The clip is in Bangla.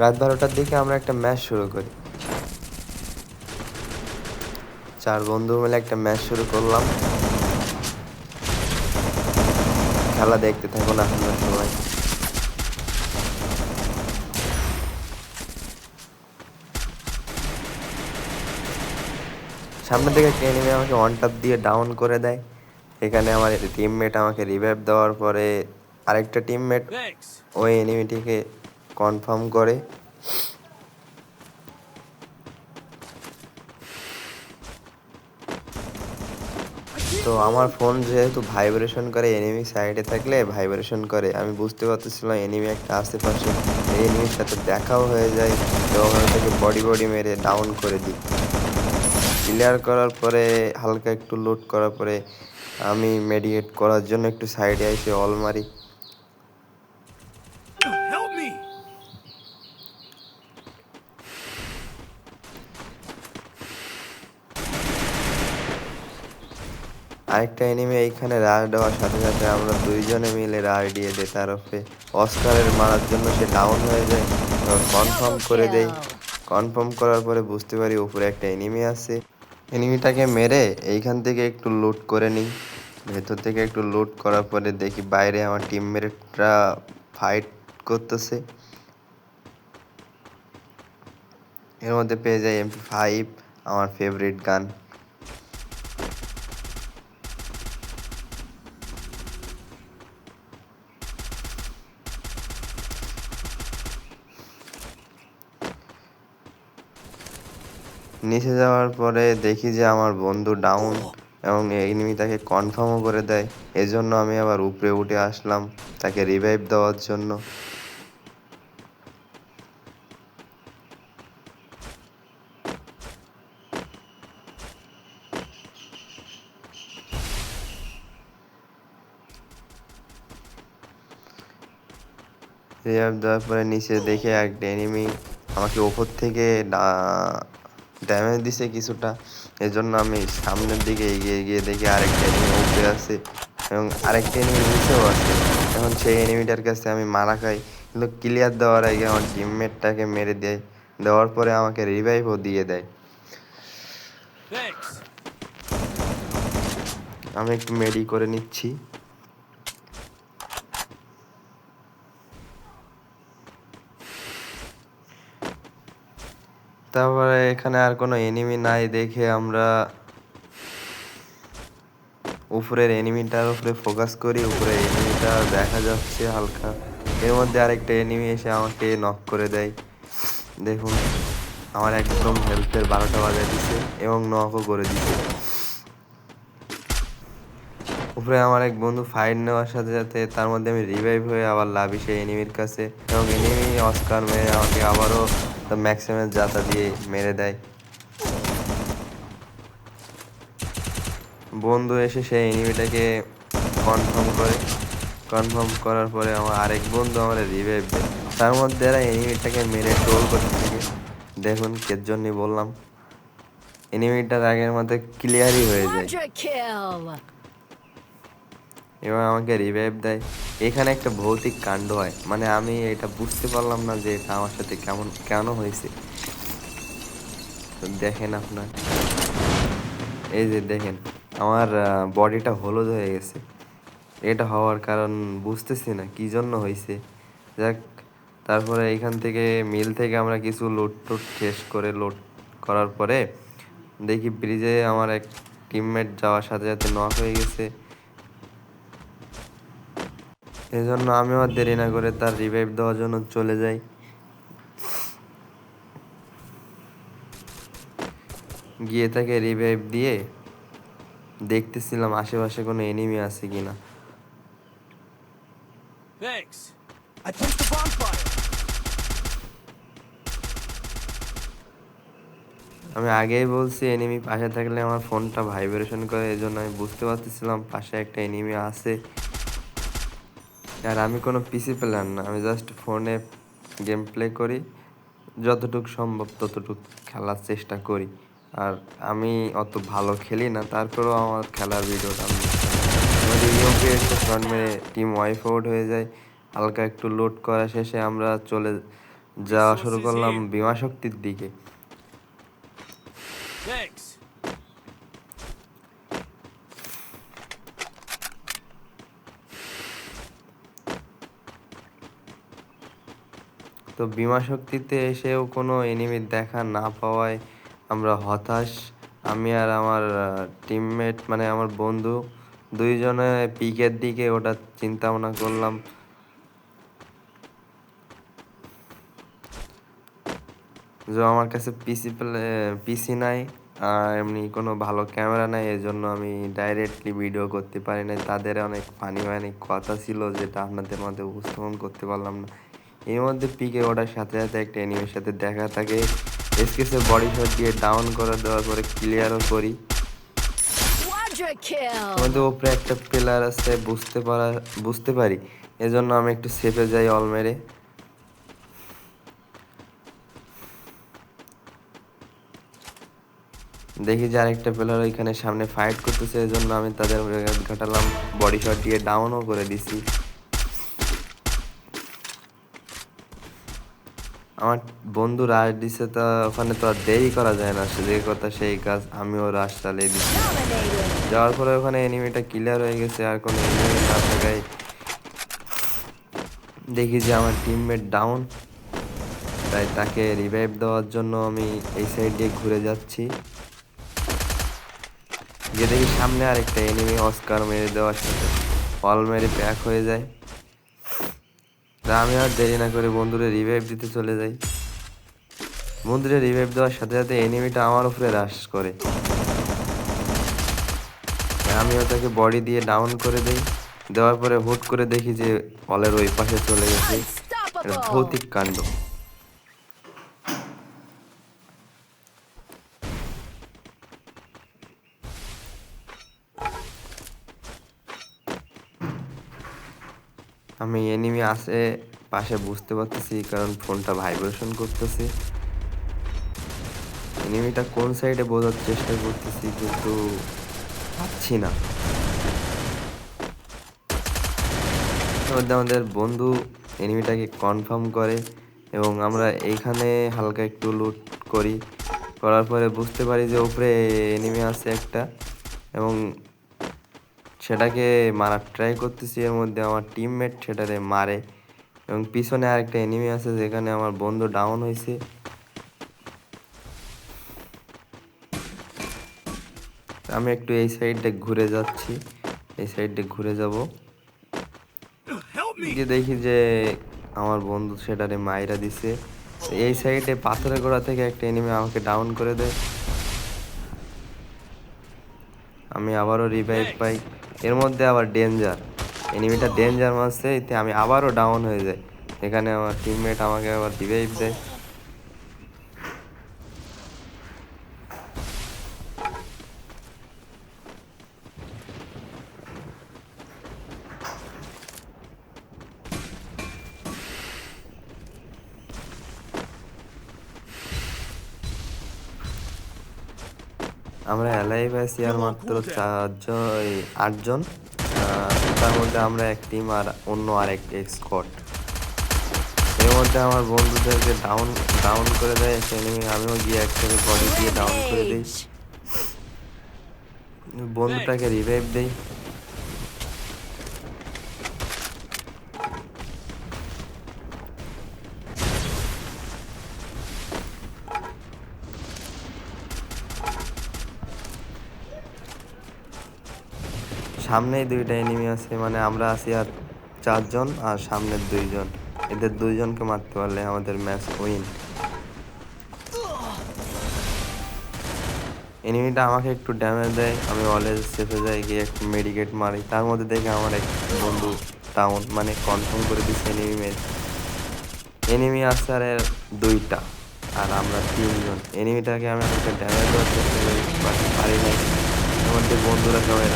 রাত 12টার দিকে আমরা একটা ম্যাচ শুরু করি। 4 বন্ধু মিলে একটা ম্যাচ শুরু করলাম। খেলা দেখতে থাকুন আপনারা সবাই। সামনে থেকে একটা এনিমি আমাকে ওয়ান ট্যাপ দিয়ে ডাউন করে দেয়। এখানে আমার টিমমেট আমাকে রিভাইভ দেওয়ার পরে আরেকটা টিমমেট ওই এনিমিটিকে কনফার্ম করে। তো আমার ফোন যেহেতু ভাইব্রেশন করে, এনিমি সাইডে থাকলে ভাইব্রেশন করে, আমি বুঝতে পারতেছিলাম এনিমি একটা আশেপাশে। এই এনিমির সাথে দেখাও হয়ে যায় এবং আমি তাকে বডি মেরে ডাউন করে দিই। ক্লিয়ার করার পরে হালকা একটু লুট করার পরে আমি মেডিকেট করার জন্য একটু সাইডে এসে অল মারি। আরেকটা এনিমি এইখানে রাশ দেওয়ার সাথে সাথে আমরা দুইজনে মিলে রাশ দিয়ে দেই তার উপরে। অস্কারের মারার জন্য সে ডাউন হয়ে যায়, কনফার্ম করে দেই। কনফার্ম করার পরে বুঝতে পারি উপরে একটা এনিমি আছে। এনিমিটাকে মেরে এইখান থেকে একটু লুট করে নিই। ভেতর থেকে একটু লুট করার পরে দেখি বাইরে আমার টিমমেটরা ফাইট করতেছে। এর মধ্যে পেয়ে যাই MP5, আমার ফেভারিট গান। নিচে যাওয়ার পরে দেখি যে আমার বন্ধু ডাউন এবং এনিমি তাকে কনফার্মও করে দেয়। এজন্য আমি আবার উপরে উঠে আসলাম তাকে রিভাইভ দেওয়ার জন্য। রিভাইভ দেওয়ার পরে নিচে দেখে একটা এনিমি আমাকে ওপর থেকে ড্যামেজ দিছে কিছুটা। এজন্য আমি সামনের দিকে এগিয়ে গিয়ে দেখি আরেকটা এনিমি উপরে আছে এবং আরেকটা এনিমি নিচেও আছে। এখন সেই এনিমিটার কাছে আমি মারা খাই, কিন্তু ক্লিয়ার দেওয়ার আগে আমার টিমমেটটাকে মেরে দেয়। দেওয়ার পরে আমাকে রিভাইভও দিয়ে দেয়। আমি একটু মেডি করে নিচ্ছি। তারপরে এখানে আর কোনো এনিমি নাই দেখে আমরা উপরের এনিমিটার উপরে ফোকাস করি। উপরে এনিমিটা দেখা যাচ্ছে হালকা। এর মধ্যে আরেকটা এনিমি এসে আমাকে নক করে দেয়। দেখুন আমার একদম হেলথের 12টা বাজায় দিছে এবং নকও করে দিছে। উপরে আমার এক বন্ধু ফাইট নেওয়ার সাথে সাথে তার মধ্যে আমি রিভাইভ হয়ে আবার লাভি সেই এনিমির কাছে এবং এনিমি অস্কার মেরে আমাকে আবারও ম্যাক্সিমাম জাতা দিয়ে মেরে দেয়। বন্ধু এসে সেই এনিমিটাকে কনফার্ম করে। কনফার্ম করার পরে আমার আরেক বন্ধু আমার রিভাইভ দেয়। তার মধ্যে এরা এনিমিটাকে মেরে ট্রোল করতে থাকে। দেখুন কের জন্য বললাম, এনিমিটার আগের মধ্যে ক্লিয়ারই হয়ে যায় এবং আমাকে রিভাইভ দেয়। এখানে একটা ভৌতিক কাণ্ড হয়, মানে আমি এটা বুঝতে পারলাম না যে এটা আমার সাথে কেন হয়েছে। তো দেখেন আপনার, এই যে দেখেন আমার বডিটা হলুদ হয়ে গেছে। এটা হওয়ার কারণ বুঝতেছি না কি জন্য হয়েছে। যাক, তারপরে এইখান থেকে মিল থেকে আমরা কিছু লুট টুট শেষ করে লুট করার পরে দেখি ব্রিজে আমার এক টিমমেট যাওয়ার সাথে সাথে নক হয়ে গেছে। এই জন্য আমিও আর দেরি না করে তার রিভাইভ দেওয়ার জন্য চলে যাই। গিয়ে তাকে রিভাইভ দিয়ে দেখতেছিলাম আশেপাশে কোনো এনিমি আছে কিনা। আমি আগেই বলছি এনিমি পাশে থাকলে আমার ফোনটা ভাইব্রেশন করে, এই জন্য আমি বুঝতে পারতেছিলাম পাশে একটা এনিমি আছে। আর আমি কোনো পিসি প্লেয়ার না, আমি জাস্ট ফোনে গেম প্লে করি, যতটুকু সম্ভব ততটুকু খেলার চেষ্টা করি। আর আমি অত ভালো খেলি না, তারপরেও আমার খেলার ভিডিওটা আমি আমাদের ইউপি ফ্রন্ট মেরে টিম ওয়াইপ আউট হয়ে যায়। হালকা একটু লোড করা শেষে আমরা যাওয়া শুরু করলাম বিমা শক্তির দিকে। তো বিমা শক্তিতে এসেও কোনো এনিমি দেখা না পাওয়ায় আমরা হতাশ। আমি আর আমার টিমমেট মানে আমার বন্ধু দুইজনে পিকের দিকে ওটা চিন্তা ভাবনা করলাম। যে আমার কাছে পিসি নাই আর এমনি কোনো ভালো ক্যামেরা নাই, এজন্য আমি ডাইরেক্টলি ভিডিও করতে পারি নাই। তাদের অনেক ফানি ফানি কথা ছিল যেটা আপনাদের মধ্যে উপস্থাপন করতে পারলাম না। এর মধ্যে পিকে ওঠার সাথে সাথে একটা এনিমির সাথে দেখা থাকে, এসকেসের বডি শট দিয়ে ডাউন করে দেওয়ার পরে ক্লিয়ারও করি। আমাদের উপরে একটা প্লেয়ার আছে বুঝতে পারি, এজন্য আমি একটু সেফে যাই অল মেরে। দেখি যে আরেকটা প্লেয়ার ওইখানে সামনে ফাইট করতেছে, এজন্য আমি তাদের ঘটালাম, বডি শট দিয়ে ডাউনও করে দিছি। আমার বন্ধু রাশ দিছে, তা ওখানে তো আর দেরি করা যায় না, যে কথা সেই কাজ, আমিও রাশ চালিয়ে দিচ্ছি। যাওয়ার পরে ওখানে এনিমিটা ক্লিয়ার হয়ে গেছে, আর কোনো এনিমি না থাকায় দেখি যে আমার টিমমেট ডাউন, তাই তাকে রিভাইভ দেওয়ার জন্য আমি এই সাইড দিয়ে ঘুরে যাচ্ছি। গিয়ে দেখি সামনে আরেকটা এনিমি অস্কার মেরে দেওয়ার সাথে অল মেরে প্যাক হয়ে যায়। আমি আর দেরি না করে বন্ধুরে রিভাইভ দিতে চলে যাই। বন্ধুরে রিভাইভ দেওয়ার সাথে সাথে এনিমিটা আমার উপরে রাশ করে, আমিও তাকে বডি দিয়ে ডাউন করে দেই। দেওয়ার পরে হুট করে দেখি যে অলের ওই পাশে চলে গেছে। এটা ভৌতিক কাণ্ড। আমি এনিমি আছে পাশে বুঝতে পারতেছি, কারণ ফোনটা ভাইব্রেশন করতেছে। এনিমিটা কোন সাইডে বোঝার চেষ্টা করতেছি, কিন্তু পাচ্ছি না। আমাদের বন্ধু এনিমিটাকে কনফার্ম করে এবং আমরা এইখানে হালকা একটু লুট করি। করার পরে বুঝতে পারি যে উপরে এনিমি আছে একটা, এবং সেটাকে মারার ট্রাই করতেছি। এর মধ্যে আমার টিমমেট সেটারে মারে, এবং পিছনে আরেকটা এনিমি আছে যেখানে আমার বন্ধু ডাউন হয়েছে। আমি একটু এই সাইডে ঘুরে যাচ্ছি, এই সাইডে ঘুরে যাব। গিয়ে দেখি যে আমার বন্ধু সেটারে মাইরা দিছে। এই সাইডে পাথরের গোড়া থেকে একটা এনিমি আমাকে ডাউন করে দেয়। আমি আবারও রিভাইভ পাই। এর মধ্যে আবার ডেঞ্জার, এনিমিটা ডেঞ্জার মারছে, এতে আমি আবারও ডাউন হয়ে যাই। এখানে আমার টিমমেট আমাকে আবার রিভাইভ দেয়। আমরা অ্যালাইভ আছি আর মাত্র 8 জন। তার মধ্যে আমরা এক টিম আর অন্য আরেকটি স্কোয়াড। এর মধ্যে আমার বন্ধুদেরকে ডাউন করে দেয় একটা এনিমি, আমিও গিয়ে একসাথে বডি দিয়ে ডাউন করে দিই। বন্ধুটাকে রিভাইভ দেই। সামনেই 2টা এনিমি আছে, মানে আমরা আছি আর 4 জন, আর সামনের 2 জন। এদের 2 জনকে মারতে পারলে আমাদের ম্যাচ উইন। এনিমিটা আমাকে একটু ড্যামেজ দেয়, আমি অলওয়েজ সেফে যাই, গিয়ে একটু মেডিকেট মারি। তার মধ্যে দেখে আমার এক বন্ধু ডাউন, মানে কনফার্ম করে দিচ্ছে এনিমি আছে আর 2টা, আর আমরা 3 জন। এনিমিটাকে আমি একটা ড্যামেজ দেওয়ার চেষ্টা করি, বাট পারি নাই। আমাদের বন্ধুরা সবাই